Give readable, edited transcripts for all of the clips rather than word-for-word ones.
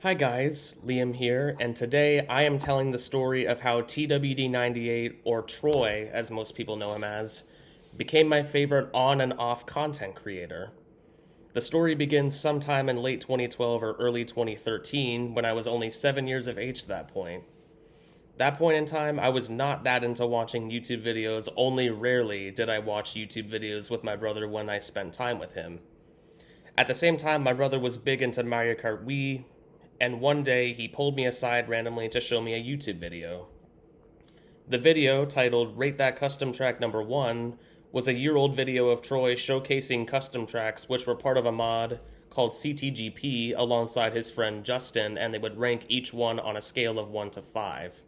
Hi guys, Liam here, and today I am telling the story of how TWD98, or Troy as most people know him as, became my favorite on and off content creator. The story begins sometime in late 2012 or early 2013 when I was only 7 years of age at that point. That point in time, I was not that into watching YouTube videos, only rarely did I watch YouTube videos with my brother when I spent time with him. At the same time, my brother was big into Mario Kart Wii, and one day he pulled me aside randomly to show me a YouTube video. The video, titled Rate That Custom Track Number 1, was a year-old video of Troy showcasing custom tracks which were part of a mod called CTGP alongside his friend Justin, and they would rank each one on a scale of 1 to 5.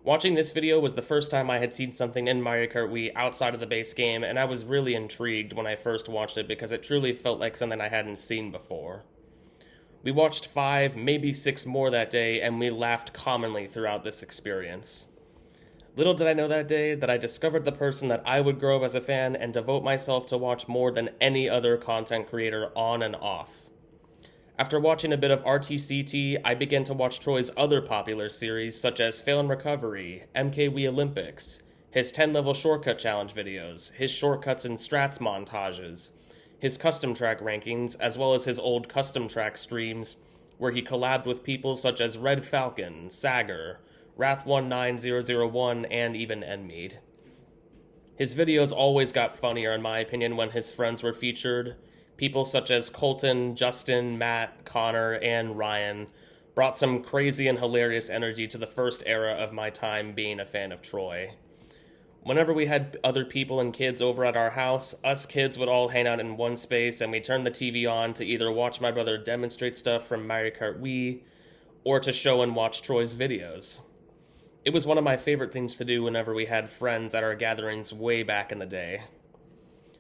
Watching this video was the first time I had seen something in Mario Kart Wii outside of the base game, and I was really intrigued when I first watched it because it truly felt like something I hadn't seen before. We watched 5, maybe 6 more that day, and we laughed commonly throughout this experience. Little did I know that day that I discovered the person that I would grow up as a fan and devote myself to watch more than any other content creator on and off. After watching a bit of RTCT, I began to watch Troy's other popular series such as Fail and Recovery, MK Wii Olympics, his 10-level shortcut challenge videos, his shortcuts and strats montages, his custom track rankings, as well as his old custom track streams, where he collabed with people such as Red Falcon, Sager, Wrath19001, and even Enmead. His videos always got funnier, in my opinion, when his friends were featured. People such as Colton, Justin, Matt, Connor, and Ryan brought some crazy and hilarious energy to the first era of my time being a fan of Troy. Whenever we had other people and kids over at our house, us kids would all hang out in one space and we turned the TV on to either watch my brother demonstrate stuff from Mario Kart Wii or to show and watch Troy's videos. It was one of my favorite things to do whenever we had friends at our gatherings way back in the day.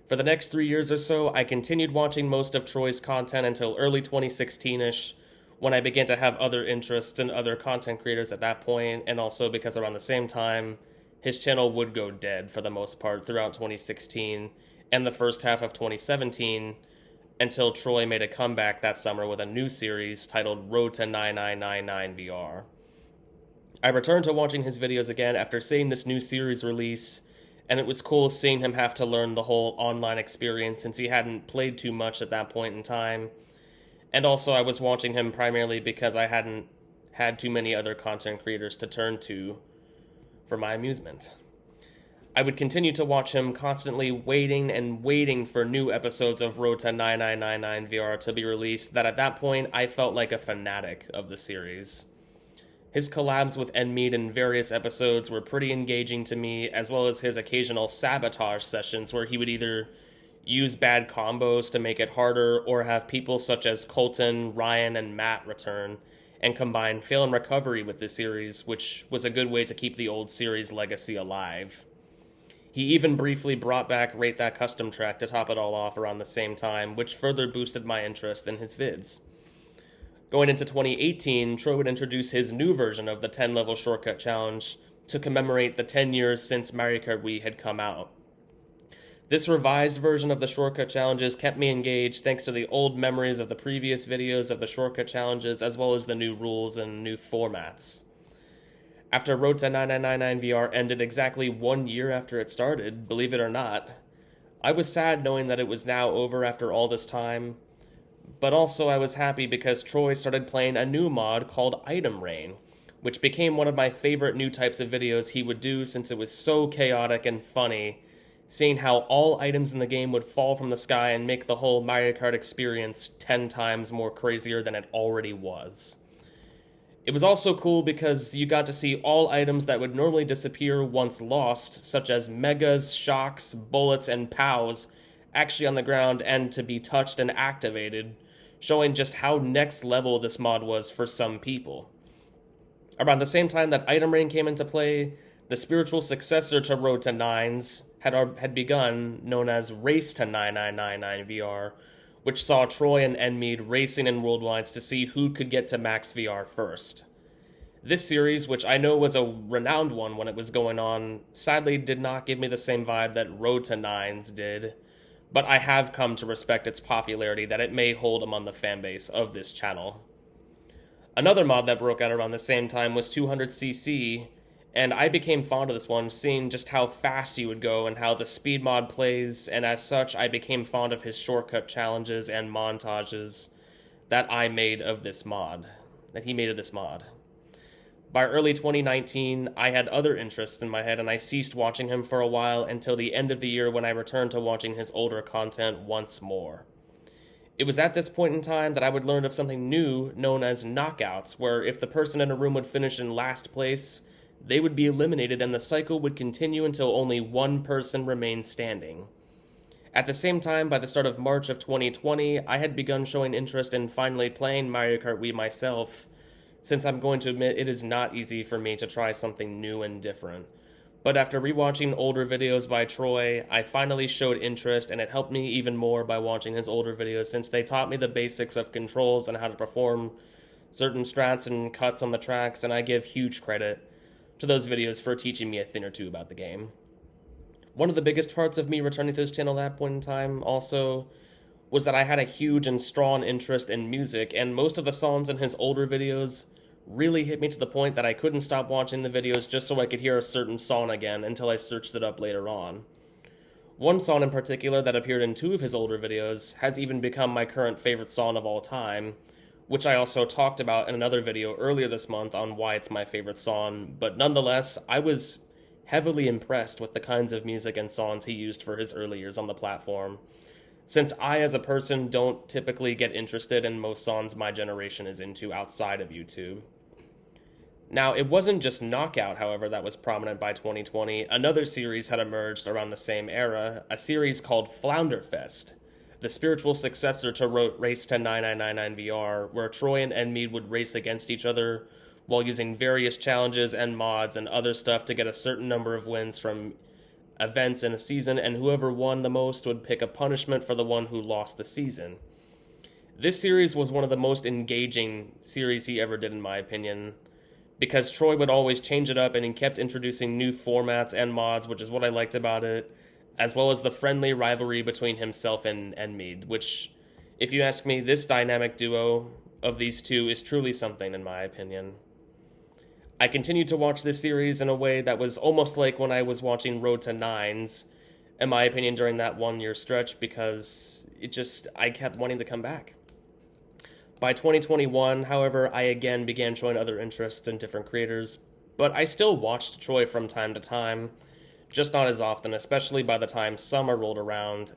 For the next 3 years or so, I continued watching most of Troy's content until early 2016-ish, when I began to have other interests in other content creators at that point, and also because around the same time, his channel would go dead for the most part throughout 2016 and the first half of 2017 until Troy made a comeback that summer with a new series titled Road to 9999 VR. I returned to watching his videos again after seeing this new series release, and it was cool seeing him have to learn the whole online experience since he hadn't played too much at that point in time. And also I was watching him primarily because I hadn't had too many other content creators to turn to for my amusement. I would continue to watch him, constantly waiting for new episodes of Road to 9999 VR to be released, that at that point I felt like a fanatic of the series. His collabs with Enmead in various episodes were pretty engaging to me, as well as his occasional sabotage sessions where he would either use bad combos to make it harder or have people such as Colton, Ryan, and Matt return and combine Fail and Recovery with the series, which was a good way to keep the old series legacy alive. He even briefly brought back Rate That Custom Track to top it all off around the same time, which further boosted my interest in his vids. Going into 2018, Troy would introduce his new version of the 10-level shortcut challenge to commemorate the 10 years since Mario Kart Wii had come out. This revised version of the shortcut challenges kept me engaged thanks to the old memories of the previous videos of the shortcut challenges, as well as the new rules and new formats. After Road to 9999 VR ended exactly 1 year after it started, believe it or not, I was sad knowing that it was now over after all this time, but also I was happy because Troy started playing a new mod called Item Rain, which became one of my favorite new types of videos he would do since it was so chaotic and funny, seeing how all items in the game would fall from the sky and make the whole Mario Kart experience 10 times more crazier than it already was. It was also cool because you got to see all items that would normally disappear once lost, such as megas, shocks, bullets, and pows, actually on the ground and to be touched and activated, showing just how next level this mod was for some people. Around the same time that Item Rain came into play, the spiritual successor to Road to Nines had begun, known as Race to 9999 VR, which saw Troy and Enmead racing in Worldwides to see who could get to max VR first. This series, which I know was a renowned one when it was going on, sadly did not give me the same vibe that Road to Nines did, but I have come to respect its popularity that it may hold among the fanbase of this channel. Another mod that broke out around the same time was 200cc, and I became fond of this one, seeing just how fast he would go and how the speed mod plays, and as such, I became fond of his shortcut challenges and montages that I made of this mod, that he made of this mod. By early 2019, I had other interests in my head, and I ceased watching him for a while until the end of the year when I returned to watching his older content once more. It was at this point in time that I would learn of something new known as knockouts, where if the person in a room would finish in last place, they would be eliminated and the cycle would continue until only one person remained standing. At the same time, by the start of March of 2020, I had begun showing interest in finally playing Mario Kart Wii myself, since I'm going to admit it is not easy for me to try something new and different. But after rewatching older videos by Troy, I finally showed interest, and it helped me even more by watching his older videos since they taught me the basics of controls and how to perform certain strats and cuts on the tracks, and I give huge credit to those videos for teaching me a thing or two about the game. One of the biggest parts of me returning to this channel at that point in time also was that I had a huge and strong interest in music, and most of the songs in his older videos really hit me to the point that I couldn't stop watching the videos just so I could hear a certain song again until I searched it up later on. One song in particular that appeared in 2 of his older videos has even become my current favorite song of all time, which I also talked about in another video earlier this month on why it's my favorite song, but nonetheless, I was heavily impressed with the kinds of music and songs he used for his early years on the platform, since I, as a person, don't typically get interested in most songs my generation is into outside of YouTube. Now, it wasn't just Knockout, however, that was prominent by 2020. Another series had emerged around the same era, a series called Flounderfest, the spiritual successor to Race to 9999 VR, where Troy and Enmead would race against each other while using various challenges and mods and other stuff to get a certain number of wins from events in a season, and whoever won the most would pick a punishment for the one who lost the season. This series was one of the most engaging series he ever did, in my opinion, because Troy would always change it up and he kept introducing new formats and mods, which is what I liked about it, as well as the friendly rivalry between himself and Enmead, which, if you ask me, this dynamic duo of these two is truly something, in my opinion. I continued to watch this series in a way that was almost like when I was watching Road to Nines, in my opinion, during that 1 year stretch, because I kept wanting to come back. By 2021, however, I again began showing other interests in different creators, but I still watched Troy from time to time, just not as often, especially by the time summer rolled around,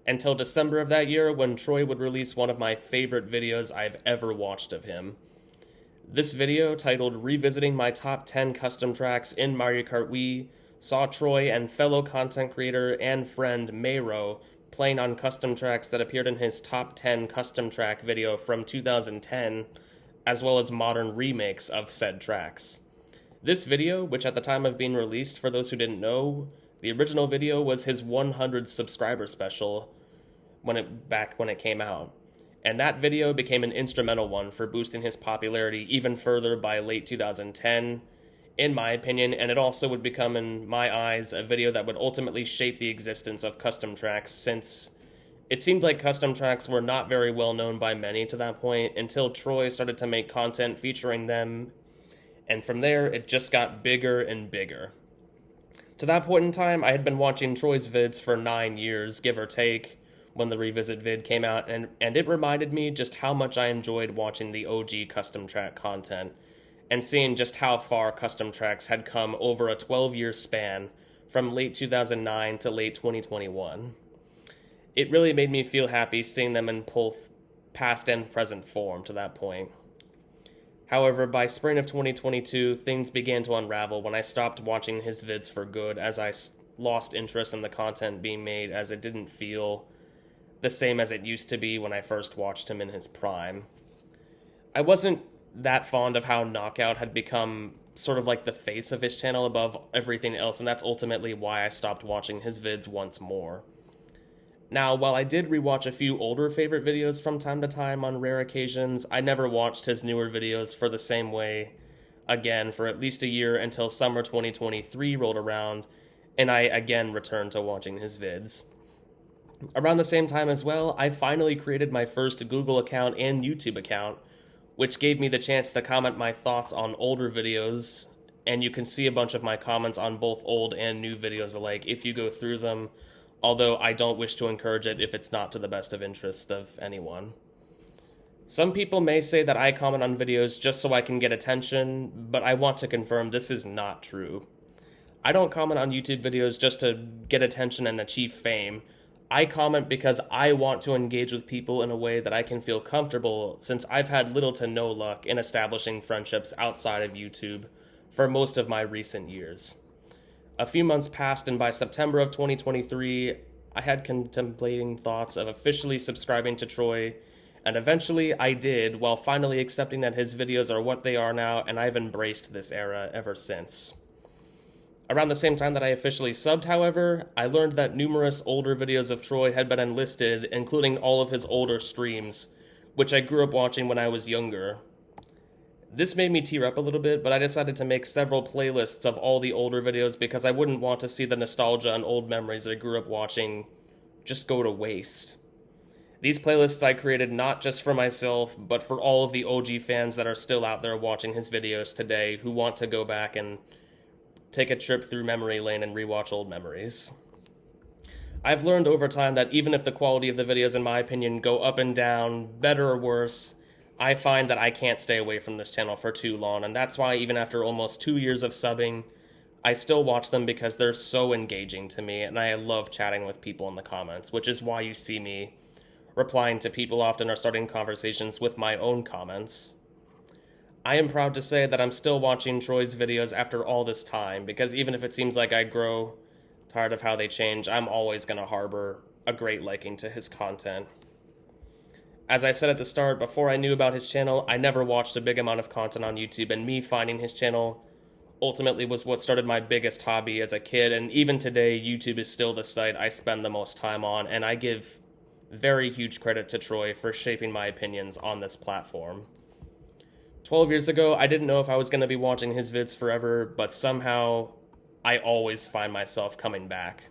until December of that year when Troy would release one of my favorite videos I've ever watched of him. This video, titled Revisiting My Top 10 Custom Tracks in Mario Kart Wii, saw Troy and fellow content creator and friend Mayro playing on custom tracks that appeared in his Top 10 Custom Track video from 2010, as well as modern remakes of said tracks. This video, which at the time of being released, for those who didn't know, the original video was his 100 subscriber special back when it came out. And that video became an instrumental one for boosting his popularity even further by late 2010, in my opinion, and it also would become, in my eyes, a video that would ultimately shape the existence of custom tracks, since it seemed like custom tracks were not very well known by many to that point until Troy started to make content featuring them, and from there it just got bigger and bigger. To that point in time, I had been watching Troy's vids for 9 years, give or take, when the Revisit vid came out, and it reminded me just how much I enjoyed watching the OG custom track content, and seeing just how far custom tracks had come over a 12-year span from late 2009 to late 2021. It really made me feel happy seeing them in both past and present form to that point. However, by spring of 2022, things began to unravel when I stopped watching his vids for good, as I lost interest in the content being made, as it didn't feel the same as it used to be when I first watched him in his prime. I wasn't that fond of how Knockout had become sort of like the face of his channel above everything else, and that's ultimately why I stopped watching his vids once more. Now, while I did rewatch a few older favorite videos from time to time on rare occasions, I never watched his newer videos for the same way again for at least a year until summer 2023 rolled around, and I again returned to watching his vids. Around the same time as well, I finally created my first Google account and YouTube account, which gave me the chance to comment my thoughts on older videos, and you can see a bunch of my comments on both old and new videos alike if you go through them, although I don't wish to encourage it if it's not to the best of interest of anyone. Some people may say that I comment on videos just so I can get attention, but I want to confirm this is not true. I don't comment on YouTube videos just to get attention and achieve fame. I comment because I want to engage with people in a way that I can feel comfortable, since I've had little to no luck in establishing friendships outside of YouTube for most of my recent years. A few months passed, and by September of 2023, I had contemplating thoughts of officially subscribing to Troy, and eventually I did, while finally accepting that his videos are what they are now, and I've embraced this era ever since. Around the same time that I officially subbed, however, I learned that numerous older videos of Troy had been enlisted, including all of his older streams, which I grew up watching when I was younger. This made me tear up a little bit, but I decided to make several playlists of all the older videos because I wouldn't want to see the nostalgia and old memories I grew up watching just go to waste. These playlists I created not just for myself, but for all of the OG fans that are still out there watching his videos today who want to go back and take a trip through memory lane and rewatch old memories. I've learned over time that even if the quality of the videos, in my opinion, go up and down, better or worse, I find that I can't stay away from this channel for too long, and that's why even after almost 2 years of subbing, I still watch them because they're so engaging to me, and I love chatting with people in the comments, which is why you see me replying to people often or starting conversations with my own comments. I am proud to say that I'm still watching Troy's videos after all this time, because even if it seems like I grow tired of how they change, I'm always going to harbor a great liking to his content. As I said at the start, before I knew about his channel, I never watched a big amount of content on YouTube, and me finding his channel ultimately was what started my biggest hobby as a kid, and even today, YouTube is still the site I spend the most time on, and I give very huge credit to Troy for shaping my opinions on this platform. 12 years ago, I didn't know if I was going to be watching his vids forever, but somehow I always find myself coming back.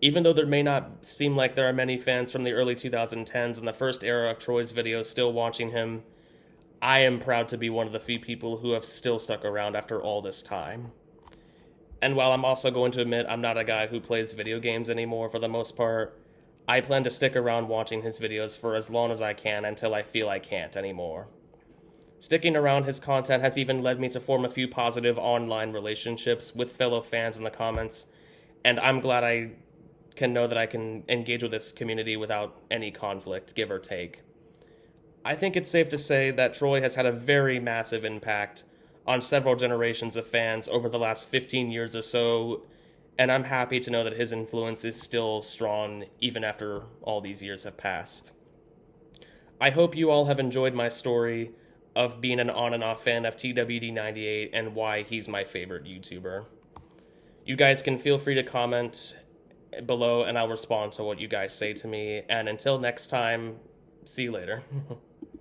Even though there may not seem like there are many fans from the early 2010s and the first era of Troy's videos still watching him, I am proud to be one of the few people who have still stuck around after all this time. And while I'm also going to admit I'm not a guy who plays video games anymore for the most part, I plan to stick around watching his videos for as long as I can until I feel I can't anymore. Sticking around his content has even led me to form a few positive online relationships with fellow fans in the comments, and I'm glad I can know that I can engage with this community without any conflict, give or take. I think it's safe to say that Troy has had a very massive impact on several generations of fans over the last 15 years or so, and I'm happy to know that his influence is still strong even after all these years have passed. I hope you all have enjoyed my story of being an on and off fan of TWD98 and why he's my favorite YouTuber. You guys can feel free to comment below and I'll respond to what you guys say to me. And until next time, see you later.